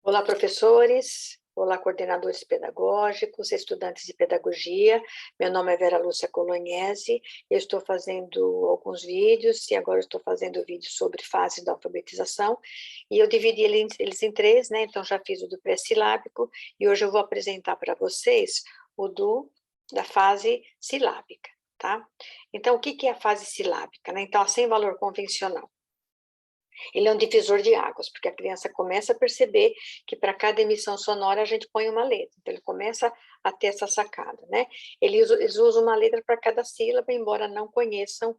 Olá, professores. Olá, coordenadores pedagógicos, estudantes de pedagogia. Meu nome é Vera Lúcia Colognesi. Eu estou fazendo alguns vídeos e agora estou fazendo vídeo sobre fases da alfabetização. E eu dividi eles em três, né? Então, já fiz o do pré-silábico e hoje eu vou apresentar para vocês o da fase silábica, tá? Então, o que é a fase silábica, né? Então, sem valor convencional. Ele é um divisor de águas, porque a criança começa a perceber que para cada emissão sonora a gente põe uma letra. Então, ele começa a ter essa sacada, né? Eles usam uma letra para cada sílaba, embora não conheçam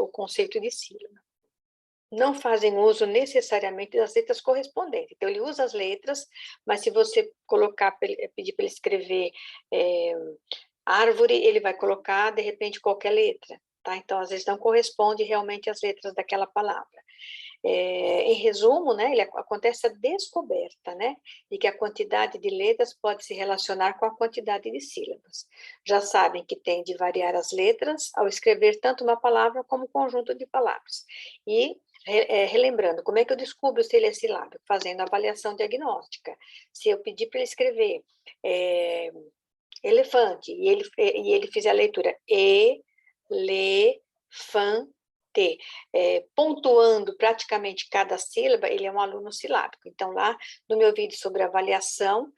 o conceito de sílaba. Não fazem uso necessariamente das letras correspondentes. Então, ele usa as letras, mas se você pedir para ele escrever árvore, ele vai colocar, de repente, qualquer letra, tá? Então, às vezes, não corresponde realmente às letras daquela palavra. Em resumo, né, acontece a descoberta, né, de que a quantidade de letras pode se relacionar com a quantidade de sílabas. Já sabem que tem de variar as letras ao escrever tanto uma palavra como um conjunto de palavras. E, relembrando, como é que eu descubro se ele é silábico? Fazendo avaliação diagnóstica. Se eu pedir para ele escrever elefante e ele fizer a leitura pontuando praticamente cada sílaba, ele é um aluno silábico. Então, lá no meu vídeo sobre avaliação,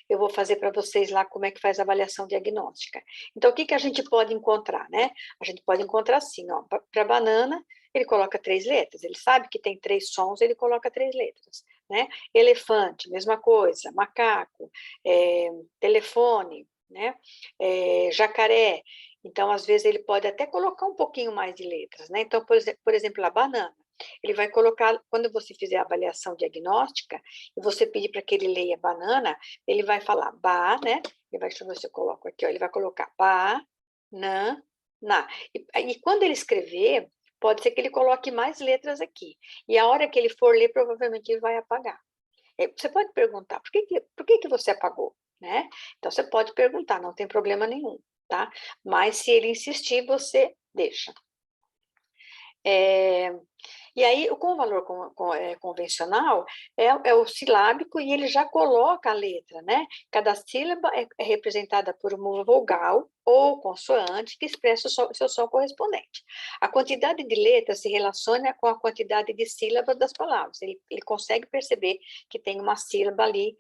eu vou fazer para vocês lá como é que faz a avaliação diagnóstica. Então, o que a gente pode encontrar, né? A gente pode encontrar assim, ó, para banana, ele coloca 3 letras, ele sabe que tem 3 sons, ele coloca 3 letras, né? Elefante, mesma coisa, macaco, telefone, né? Jacaré. Então, às vezes, ele pode até colocar um pouquinho mais de letras, né? Então, por exemplo, a banana. Ele vai colocar, quando você fizer a avaliação diagnóstica, e você pedir para que ele leia banana, ele vai falar ba, né? Deixa eu ver se eu coloco aqui, ó, ele vai colocar ba, na, na. E quando ele escrever, pode ser que ele coloque mais letras aqui. E a hora que ele for ler, provavelmente ele vai apagar. Você pode perguntar, por que você apagou? Né? Então, você pode perguntar, não tem problema nenhum, tá? Mas se ele insistir, você deixa. E aí, com o valor convencional, é o silábico e ele já coloca a letra, né? Cada sílaba é representada por uma vogal ou consoante que expressa o seu som correspondente. A quantidade de letras se relaciona com a quantidade de sílabas das palavras. Ele consegue perceber que tem uma sílaba ali.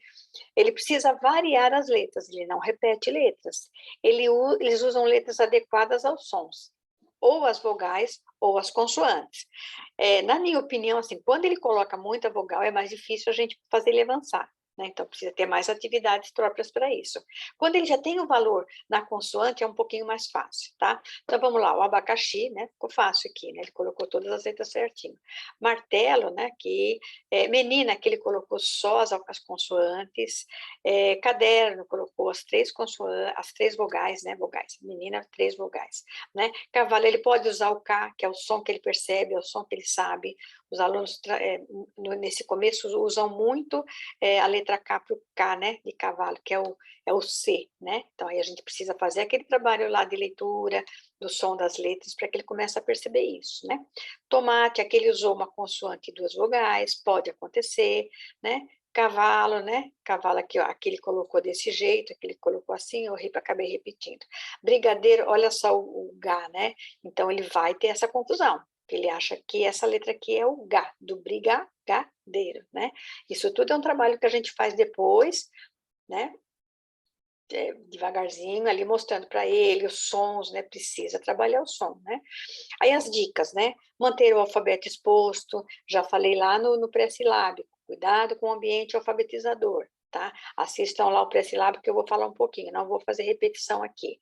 Ele precisa variar as letras, ele não repete letras. Eles usam letras adequadas aos sons, ou as vogais ou as consoantes. Na minha opinião, assim, quando ele coloca muita vogal, é mais difícil a gente fazer ele avançar, né? Então, precisa ter mais atividades próprias para isso. Quando ele já tem o valor na consoante, é um pouquinho mais fácil, tá? Então, vamos lá, o abacaxi, né? Ficou fácil aqui, né? Ele colocou todas as letras certinho. Martelo, né? Menina, que ele colocou só as consoantes. Caderno, colocou as 3 consoantes, as 3 vogais, né? Vogais. Menina, 3 vogais, né? Cavalo, ele pode usar o K, que é o som que ele percebe, é o som que ele sabe. Os alunos, nesse começo, usam muito a letra K para o K, né, de cavalo, que é o C, né? Então, aí a gente precisa fazer aquele trabalho lá de leitura, do som das letras, para que ele comece a perceber isso, né? Tomate, aquele usou uma consoante e 2 vogais, pode acontecer, né? Cavalo, né? Cavalo aqui, ó, aqui ele colocou desse jeito, aqui ele colocou assim, eu acabei repetindo. Brigadeiro, olha só o Gá, né? Então, ele vai ter essa confusão. Ele acha que essa letra aqui é o Gá, do brigadeiro, né? Isso tudo é um trabalho que a gente faz depois, né? Devagarzinho, ali mostrando para ele os sons, né? Precisa trabalhar o som, né? Aí as dicas, né? Manter o alfabeto exposto, já falei lá no pré-silábico, cuidado com o ambiente alfabetizador, tá? Assistam lá o pré-silábico que eu vou falar um pouquinho, não vou fazer repetição aqui.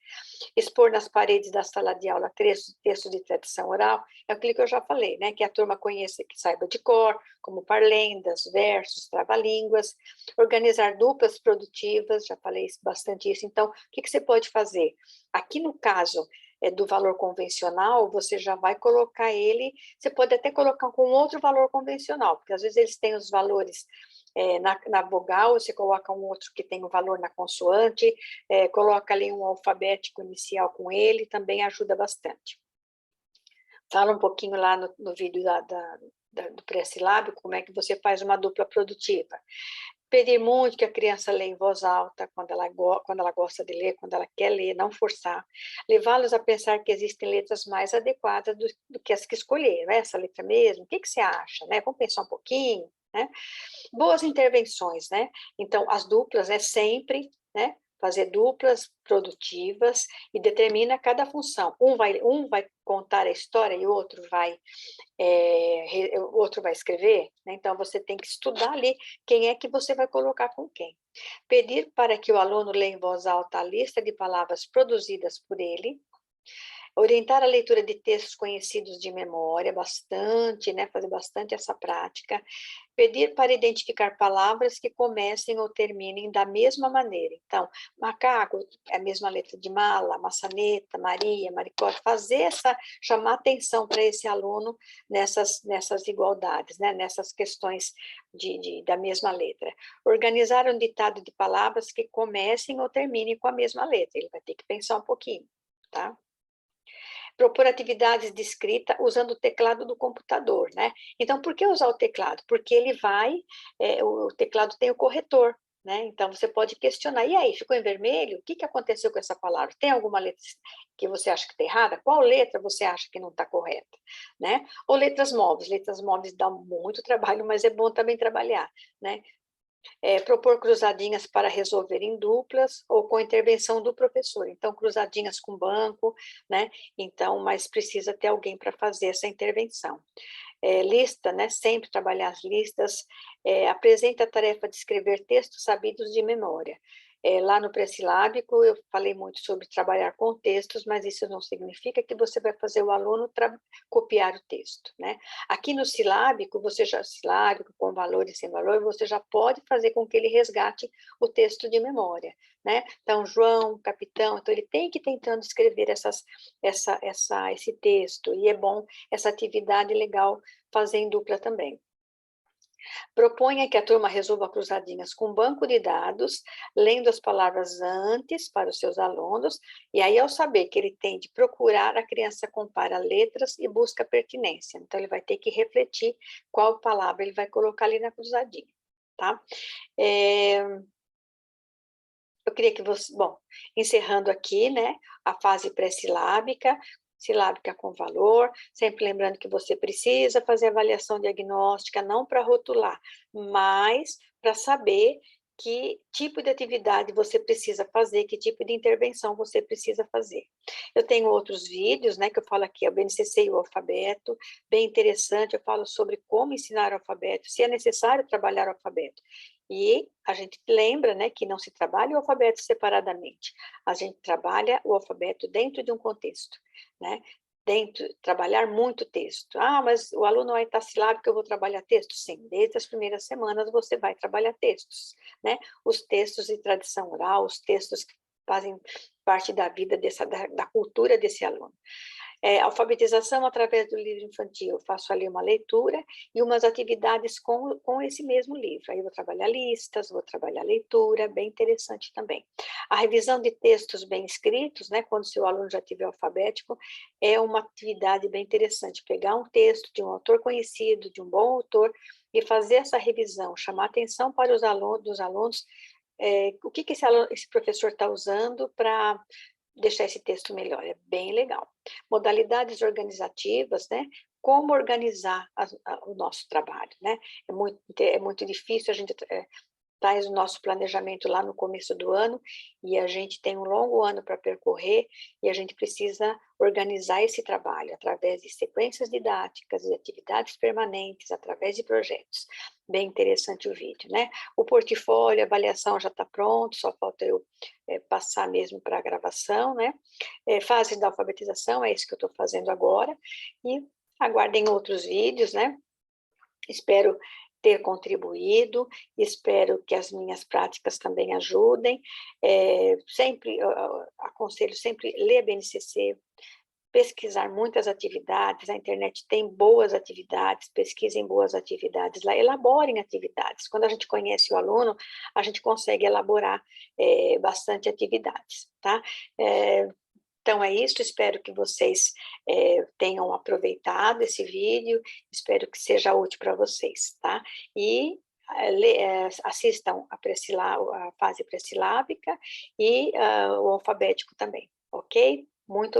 Expor nas paredes da sala de aula texto de tradição oral, é aquilo que eu já falei, né? Que a turma conheça, que saiba de cor, como parlendas, versos, trava-línguas, organizar duplas produtivas, já falei bastante isso. Então, o que você pode fazer? Aqui no caso do valor convencional, você já vai colocar ele, você pode até colocar com outro valor convencional, porque às vezes eles têm os valores na vogal, você coloca um outro que tem o valor na consoante, coloca ali um alfabético inicial com ele, também ajuda bastante. Fala um pouquinho lá no vídeo do pré-silábico, como é que você faz uma dupla produtiva. Pedir muito que a criança leia em voz alta, quando ela gosta de ler, quando ela quer ler, não forçar. Levá-los a pensar que existem letras mais adequadas do que as que escolheram. Essa letra mesmo? O que você acha? Né? Vamos pensar um pouquinho. Né? Boas intervenções, né? Então, as duplas é sempre, né? Fazer duplas produtivas e determina cada função. Um vai contar a história e o outro vai escrever, né? Então você tem que estudar ali quem é que você vai colocar com quem. Pedir para que o aluno leia em voz alta a lista de palavras produzidas por ele. Orientar a leitura de textos conhecidos de memória, bastante, né? Fazer bastante essa prática. Pedir para identificar palavras que comecem ou terminem da mesma maneira. Então, macaco é a mesma letra de mala, maçaneta, Maria, maricote. Chamar atenção para esse aluno nessas igualdades, né? Nessas questões da mesma letra. Organizar um ditado de palavras que comecem ou terminem com a mesma letra. Ele vai ter que pensar um pouquinho, tá? Propor atividades de escrita usando o teclado do computador, né? Então, por que usar o teclado? Porque o teclado tem o corretor, né? Então, você pode questionar, e aí, ficou em vermelho? O que aconteceu com essa palavra? Tem alguma letra que você acha que está errada? Qual letra você acha que não está correta? Né? Ou letras móveis dão muito trabalho, mas é bom também trabalhar, né? Propor cruzadinhas para resolver em duplas ou com intervenção do professor. Então, cruzadinhas com banco, né? Então, mas precisa ter alguém para fazer essa intervenção. Lista, né? Sempre trabalhar as listas. Apresenta a tarefa de escrever textos sabidos de memória. Lá no pré-silábico, eu falei muito sobre trabalhar com textos, mas isso não significa que você vai fazer o aluno copiar o texto, né? Aqui no silábico, silábico, com valor e sem valor, você já pode fazer com que ele resgate o texto de memória, né? Então, João, capitão, então ele tem que ir tentando escrever esse texto, e é bom essa atividade legal fazer em dupla também. Proponha que a turma resolva cruzadinhas com um banco de dados, lendo as palavras antes para os seus alunos, e aí, ao saber que ele tem de procurar, a criança compara letras e busca pertinência. Então, ele vai ter que refletir qual palavra ele vai colocar ali na cruzadinha, tá? Eu queria que você... Bom, encerrando aqui, né, a fase pré-silábica, silábica com valor, sempre lembrando que você precisa fazer avaliação diagnóstica, não para rotular, mas para saber que tipo de atividade você precisa fazer, que tipo de intervenção você precisa fazer. Eu tenho outros vídeos, né, que eu falo aqui, a BNCC e o alfabeto, bem interessante, eu falo sobre como ensinar o alfabeto, se é necessário trabalhar o alfabeto. E a gente lembra, né, que não se trabalha o alfabeto separadamente, a gente trabalha o alfabeto dentro de um contexto, né? Trabalhar muito texto. Ah, mas o aluno vai estar silábico, eu vou trabalhar texto? Sim, desde as primeiras semanas você vai trabalhar textos, né? Os textos de tradição oral, os textos que fazem parte da vida da cultura desse aluno. Alfabetização através do livro infantil, eu faço ali uma leitura e umas atividades com esse mesmo livro. Aí eu vou trabalhar listas, vou trabalhar leitura, bem interessante também. A revisão de textos bem escritos, né, quando o seu aluno já tiver alfabético, é uma atividade bem interessante. Pegar um texto de um autor conhecido, de um bom autor, e fazer essa revisão, chamar atenção para os alunos, o que esse professor está usando para deixar esse texto melhor, é bem legal. Modalidades organizativas, né? Como organizar o nosso trabalho, né? É muito difícil, a gente faz o nosso planejamento lá no começo do ano e a gente tem um longo ano para percorrer e a gente precisa organizar esse trabalho através de sequências didáticas, de atividades permanentes, através de projetos. Bem interessante o vídeo, né? O portfólio, a avaliação já está pronto, só falta eu passar mesmo para a gravação, né? Fase da alfabetização, é isso que eu estou fazendo agora, e aguardem outros vídeos, né? Espero ter contribuído, espero que as minhas práticas também ajudem. Sempre aconselho sempre ler a BNCC, pesquisar muitas atividades, a internet tem boas atividades, pesquisem boas atividades lá, elaborem atividades. Quando a gente conhece o aluno, a gente consegue elaborar bastante atividades, tá? Então é isso, espero que vocês tenham aproveitado esse vídeo, espero que seja útil para vocês, tá? E assistam a fase pré-silábica e o alfabético também, ok? Muito obrigada.